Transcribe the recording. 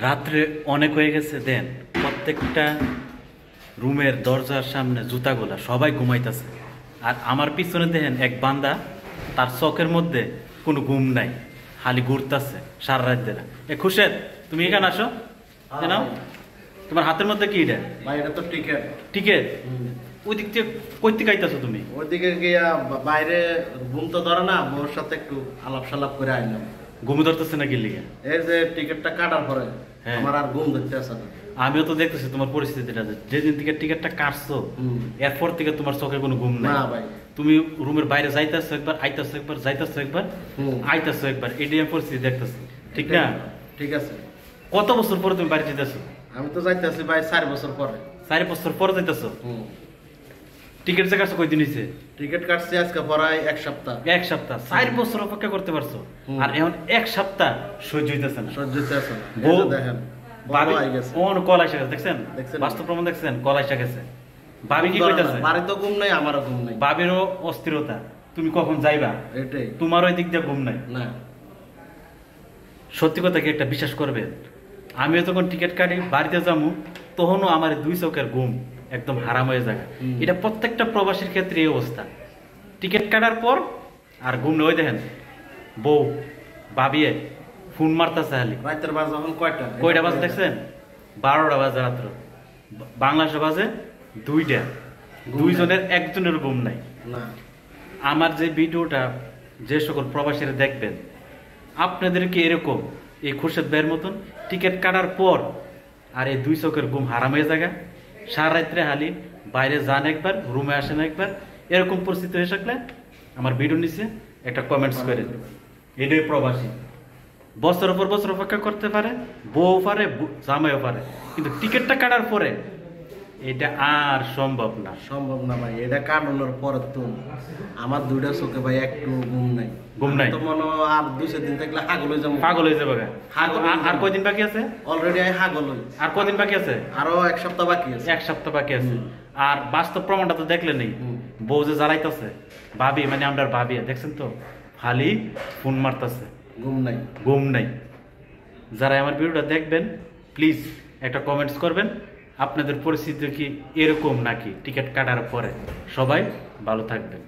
রাত্রে অনেক হয়ে গেছে দেন প্রত্যেকটা রুমের দরজার সামনে জুতাগুলা সবাই ঘুমাইতেছে আর আমার পিছনে দেখেন এক বান্দা তার চোখের মধ্যে কোনো ঘুম নাই খালি ঘুরতেছে সারা রাত ধরে। খুশেদ তুমি এখানে আসো কেন তোমার হাতের মধ্যে কি এটা? ভাই এটা তো টিকেট। টিকেট? ওই দিক থেকে কই থেকে আইতাছো তুমি? ওইদিকে গিয়া বাইরে ঘুম তো ধরে না, বউর সাথে একটু আলাপ সালাপ করে আইলাম। ঘুম ধরতেছে না কি লিগে? এই যে টিকেটটা কাটার পরে হ্যাঁ। আমার আর ঘুম ধরতে আসে না। আমিও তো দেখতেছি তোমার পরিস্থিতিটা, যেদিন থেকে টিকেটটা কাটছো এরপর থেকে তোমার চোখে কোনো ঘুম নাই। না ভাই, তুমি রুমের বাইরে যাইতেছো একবার, আইতাছো একবার, যাইতেছো একবার, আইতাছো একবার, এটাই আমি পরিস্থিতি দেখতেছি, ঠিক না? ঠিক আছে। কত বছর পরে তুমি বাড়ি যেতেছো? আমি তো যাইতেছি ভাই 4 বছর পরে। 4 বছর পরে যাইতেছো? টিকিট যে কাটছো কয়দিন হইছে? টিকিট কাটছি আজকে প্রায় 1 সপ্তাহ। 1 সপ্তাহ? 4 বছর অপেক্ষা করতে পারছো আর এখন 1 সপ্তাহ সহ্য হইতেছে না? সহ্য হইতে আসে না। বউ দেখেন ভাবি আই গেছে। কোন কল আইসা গেছে, দেখছেন? দেখছেন? বাস্তব প্রমাণ দেখছেন, কল আইসা গেছে। ভাবি কি কইতাছে? বাড়ি তো ঘুম নাই, আমারও ঘুম নাই। ভাবিরও অস্থিরতা, তুমি কখন যাইবা, এটাই। তোমার ওই দিক দিয়ে ঘুম নাই। না সত্যি কথা কি একটা বিশ্বাস করবে, আমিও তখন টিকিট কাটি বাড়িতে যাবো তখনও আমার 2 চোখের ঘুম একদম হারাম হয়ে যায়। এটা প্রত্যেকটা প্রবাসীর ক্ষেত্রে এই অবস্থা। টিকিট কাটার পর আর ঘুম নেই। ওই দেখেন বউ ভাবিয়ে ফোন মারতেছে খালি। রাতের বাজে যখন কয়টা বাজে দেখছেন? 12টা বাজে রাত্র। বাংলাদেশে বাজে 2টা। দুইজনের একজনের ঘুম নাই। না আমার যে ভিডিওটা যে সকল প্রবাসীরা দেখবেন, আপনাদেরকে এরকম এই খুরশেদ ভাইয়ের মতন টিকিট কাটার পর আর এই 2 চোখের ঘুম হারাম হয়ে জায়গা, সারা রাত্রে হালি বাইরে যান একবার, রুমে আসেন একবার, এরকম পরিস্থিতি হয়ে থাকলে আমার ভিডিও নিচে একটা কমেন্টস করে দেবেন। এটাই প্রবাসী, বছর পর বছর অপেক্ষা করতে পারে, বউ পারে, জামাইও পারে, কিন্তু টিকিটটা কাটার পরে এটা আর সম্ভব না। সম্ভব না ভাই, এটা কাটানোর পরে তো আমার 2টা চোখে ভাই একটু ঘুম নাই। ঘুম নাই তো মনে হয় আর 2 দিন থাকলে হাগল হয়ে যাবো। পাগল হয়ে যাবে। আর কয়দিন বাকি আছে? অলরেডি আমি হাগল হই। আর কদিন বাকি আছে? আরো 1 সপ্তাহ বাকি আছে। 1 সপ্তাহ বাকি আছে। আর বাস্তব প্রমাণটা তো দেখলে নেই, বউ যে জ্বালাইতেছে, ভাবি মানে আমরা ভাবি দেখছেন তো খালি ফোন মারতেছে, ঘুম নাই। ঘুম নাই। যারা আমার ভিডিওটা দেখবেন প্লিজ একটা কমেন্টস করবেন, আপনাদের পরিস্থিতি কি এরকম নাকি টিকিট কাটার পরে? সবাই ভালো থাকবেন।